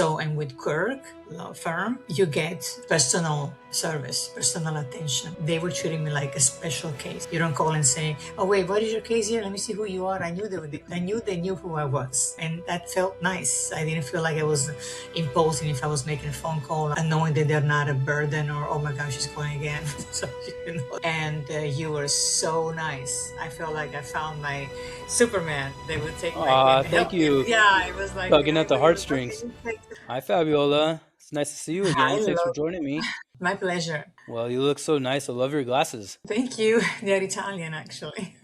So, and with Quirk law firm, you get personal service, personal attention. They were treating me like a special case. You don't call and say, "Oh wait, what is your case here? Let me see who you are." I knew they knew who I was, and that felt nice. I didn't feel like I was imposing if I was making a phone call and knowing that they're not a burden or, "Oh my gosh, she's calling again." So, and you were so nice. I felt like I found my Superman. They would take my and Thank help me. you. Yeah, it was like, Tugging at the what heartstrings. can you say? Hi, Fabiola. It's nice to see you I again. Thanks for love joining me. my pleasure. Well, you look so nice. I love your glasses. Thank you. They're Italian, actually.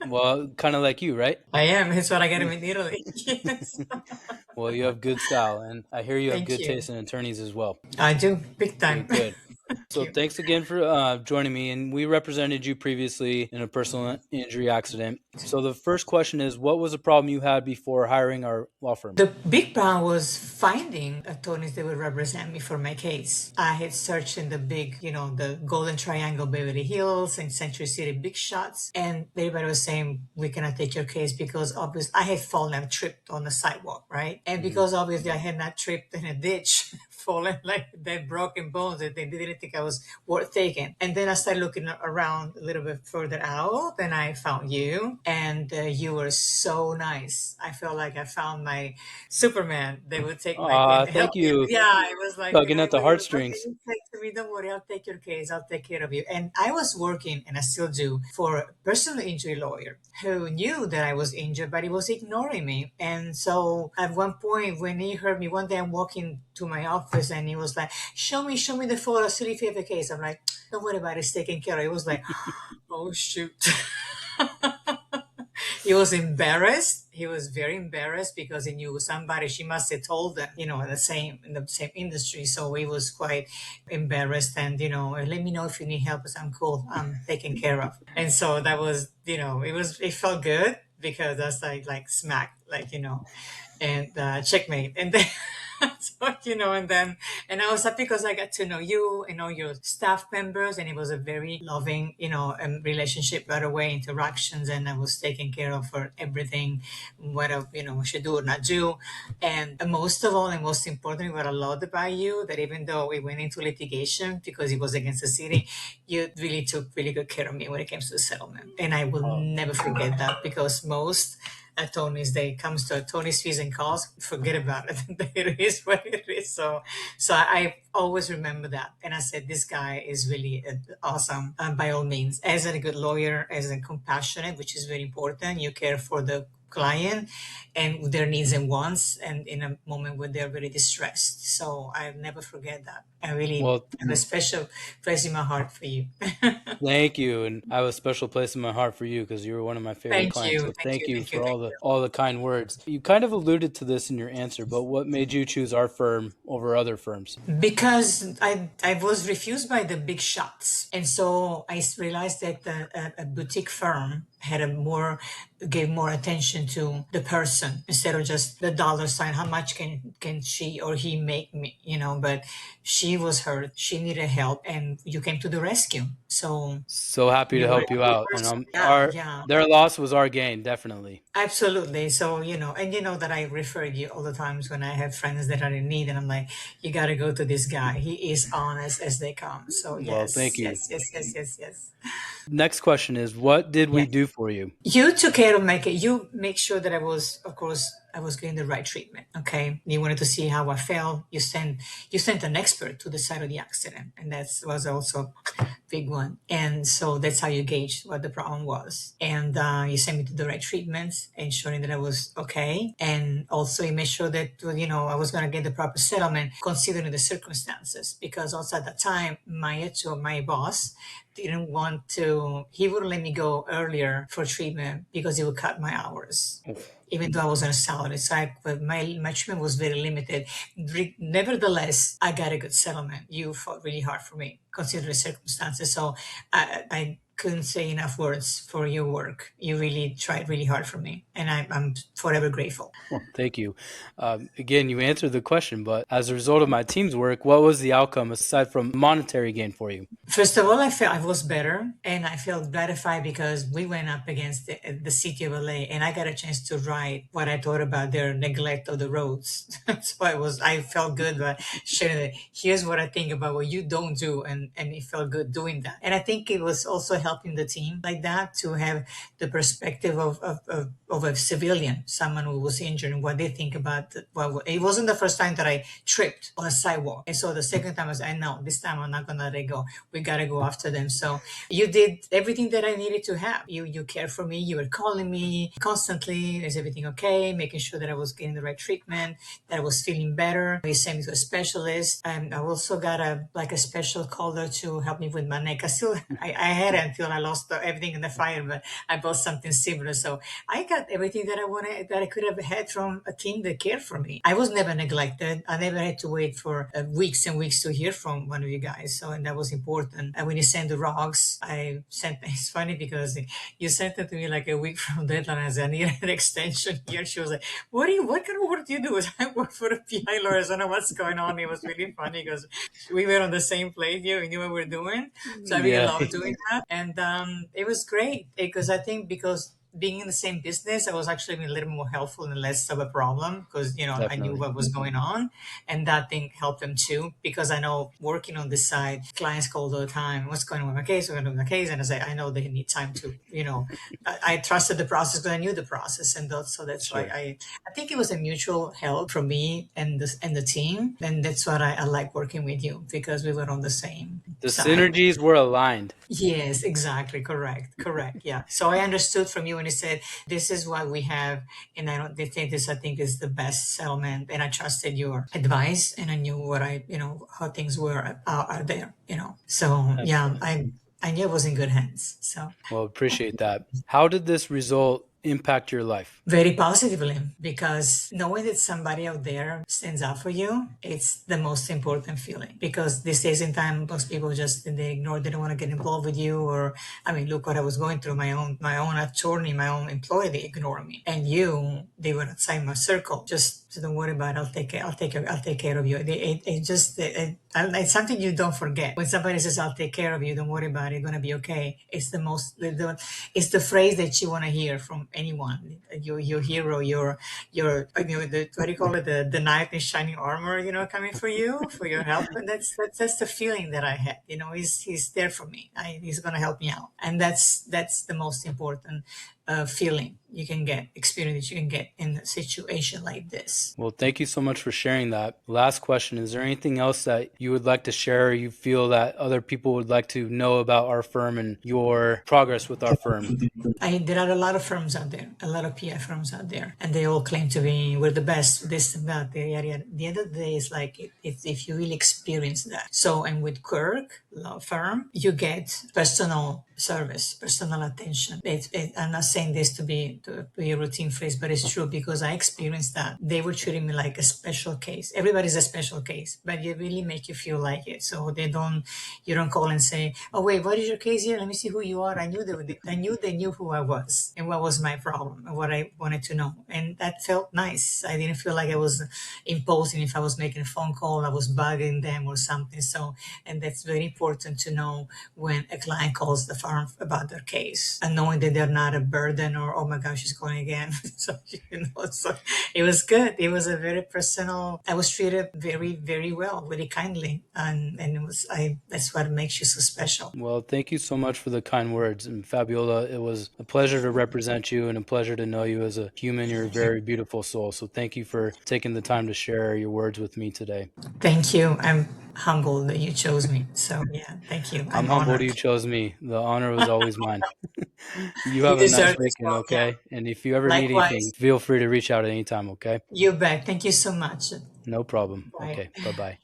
Well, kind of like you, right? I am. It's what I get them in Italy. Yes. Well, you have good style, and I hear you have Thank good you. taste in attorneys as well. I do, big time. Good, good. So Thank you. thanks again for joining me, and we represented you previously in a personal injury accident. So the first question is, what was the problem you had before hiring our law firm? The big problem was finding attorneys that would represent me for my case. I had searched in the big, the Golden Triangle, Beverly Hills, and Century City big shots, and everybody was saying, "We cannot take your case because obviously I had fallen and tripped on the sidewalk, right? And because obviously I had not tripped in a ditch, fallen like dead broken bones, that they didn't think I was worth taking." And then I started looking around a little bit further out, and I found you, and you were so nice. I felt like I found my Superman. They would take my and help Thank me. you. Yeah, it was like, Tugging at the what can heartstrings. you say to me? Don't worry, I'll take your case. I'll take care of you. And I was working, and I still do, for a personal injury lawyer who knew that I was injured, but he was ignoring me. And so at one point, when he heard me, one day I'm walking to my office, and he was like, show me the photo, see if you have a case. I'm like, don't worry about it, it's taken care of. It was like, oh, shoot. He was embarrassed. He was very embarrassed because he knew somebody. She must have told them, in the same industry. So he was quite embarrassed, and let me know if you need help. Because I'm cool. I'm taken care of. And so that was, it felt good because that's like smack, and checkmate. And then so, and I was happy because I got to know you and all your staff members, and it was a very loving, relationship right away, interactions, and I was taken care of for everything, what I, should do or not do. And most of all, and most importantly, what I loved about you, that even though we went into litigation because it was against the city, you really took really good care of me when it comes to the settlement. And I will never forget that, because most attorneys, they comes to attorney's fees and costs, forget about it. It is what it is. So I always remember that. And I said, this guy is really awesome. By all means, as a good lawyer, as a compassionate, which is very important. You care for the client and their needs and wants, and in a moment when they're very distressed. So I'll never forget that. I really Well, have a special place in my heart for you. thank you, and I have a special place in my heart for you because you were one of my favorite Thank clients. you. So Thank thank you. you Thank you. for Thank you. all the kind words. You kind of alluded to this in your answer, but what made you choose our firm over other firms? Because I was refused by the big shots, and so I realized that a boutique firm had gave more attention to the person instead of just the dollar sign. How much can she or he make me? But she was hurt. She needed help, and you came to the rescue. So So happy to you were help a you good out, and person. Yeah, our yeah. their loss was our gain, definitely. Absolutely. So, and that I refer you all the times when I have friends that are in need, and I'm like, you got to go to this guy. He is honest as they come. So, Well, thank yes, you. yes, yes, yes, yes, yes. Next question is, what did we Yes. do for you? You took care of my case. You make sure that I was, of course, I was getting the right treatment. Okay. You wanted to see how I felt. You sent an expert to the site of the accident, and that was also a big one. And so that's how you gauged what the problem was. And you sent me to the right treatments, ensuring that I was okay. And also you made sure that I was going to get the proper settlement, considering the circumstances. Because also at that time, my boss didn't want to. He wouldn't let me go earlier for treatment because he would cut my hours, even though I was on a salary. So but my treatment was very limited. Nevertheless, I got a good settlement. You fought really hard for me, considering the circumstances. So I couldn't say enough words for your work. You really tried really hard for me, and I'm forever grateful. Well, thank you. Again, you answered the question, but as a result of my team's work, what was the outcome aside from monetary gain for you? First of all, I felt I was better, and I felt gratified because we went up against the city of LA, and I got a chance to write what I thought about their neglect of the roads. So I felt good about sharing it. Here's what I think about what you don't do, and it felt good doing that. And I think it was also helping the team like that to have the perspective of a civilian, someone who was injured, and what they think about. Well, it wasn't the first time that I tripped on a sidewalk, and so the second time I was, I know this time I'm not gonna let it go. We got to go after them. So you did everything that I needed to have. You cared for me. You were calling me constantly. Is everything okay? Making sure that I was getting the right treatment, that I was feeling better. You sent me to a specialist. And I also got a special caller to help me with my neck. I had it until I lost everything in the fire, but I bought something similar. So I got everything that I wanted, that I could have had from a team that cared for me. I was never neglected. I never had to wait for weeks and weeks to hear from one of you guys. So, and that was important. And when you send the rocks, I sent, it's funny because you sent it to me like a week from deadline. I said, I need an extension here. She was like, what kind of work do you do? I work for the PI lawyers. I don't know what's going on. It was really funny because we were on the same plate here. We knew what we were doing. So I really Yeah, loved doing that. And it was great because I think because being in the same business, I was actually a little more helpful and less of a problem because, I knew definitely. what was going on. And that thing helped them too, because I know working on this side, clients call all the time, what's going on with my case? What's going on with my case? And I say, I know they need time to, I trusted the process because I knew the process. And so that's why Sure. I think it was a mutual help from me and the team. And that's what I like working with you, because we were on the same The side. synergies were aligned. Yes, exactly. Correct. Correct. Yeah. So I understood from you when you said, this is what we have. And I don't they think this, I think is the best settlement. And I trusted your advice, and I knew how things were out there, So yeah, Excellent. I knew it was in good hands. So Well, appreciate that. How did this result impact your life? very positively, because knowing that somebody out there stands up for you, it's the most important feeling. Because these days in time, most people just they ignore, they don't want to get involved with you. Or I mean, look what I was going through. My own attorney, my own employee, they ignore me, and they were outside my circle. Just don't worry about it. I'll take care of you. It's something you don't forget. When somebody says, "I'll take care of you," don't worry about it. You're gonna be okay. It's it's the phrase that you want to hear from anyone. Your hero, what do you call it? The knight in shining armor, coming for you for your help. And that's the feeling that I had. He's there for me. He's gonna help me out, and that's the most important feeling you can get, experience you can get in a situation like this. Well, thank you so much for sharing that. Last question. Is there anything else that you would like to share, or you feel that other people would like to know about our firm and your progress with our firm? There are a lot of firms out there, a lot of PI firms out there, and they all claim to be we're the best, this and that. The end of the day is like if you really experience that. So, and with Quirk law firm, you get personal service, personal attention. I'm not saying this to be a routine phrase, but it's true because I experienced that. They were treating me like a special case. Everybody's a special case, but they really make you feel like it. So you don't call and say, "Oh wait, what is your case here? Let me see who you are." I knew who I was and what was my problem and what I wanted to know, and that felt nice. I didn't feel like I was imposing. If I was making a phone call, I was bugging them or something. So, and that's very important to know when a client calls the firm about their case, and knowing that they're not a burden or, oh my gosh, she's calling again. So it was good. It was a very personal. I was treated very, very well, very kindly, and that's what makes you so special. Well, thank you so much for the kind words. And Fabiola, it was a pleasure to represent you and a pleasure to know you as a human. You're a very beautiful soul. So thank you for taking the time to share your words with me today. Thank you. I'm humbled that you chose me. So yeah, thank you. I'm I'm humbled honored. you chose me. The honor was always mine. You You have a nice deserve this weekend, one. Yeah. okay? And if you ever need anything, Likewise. feel free to reach out at any time, okay? You bet. Thank you so much. No problem. Bye. Okay, bye-bye.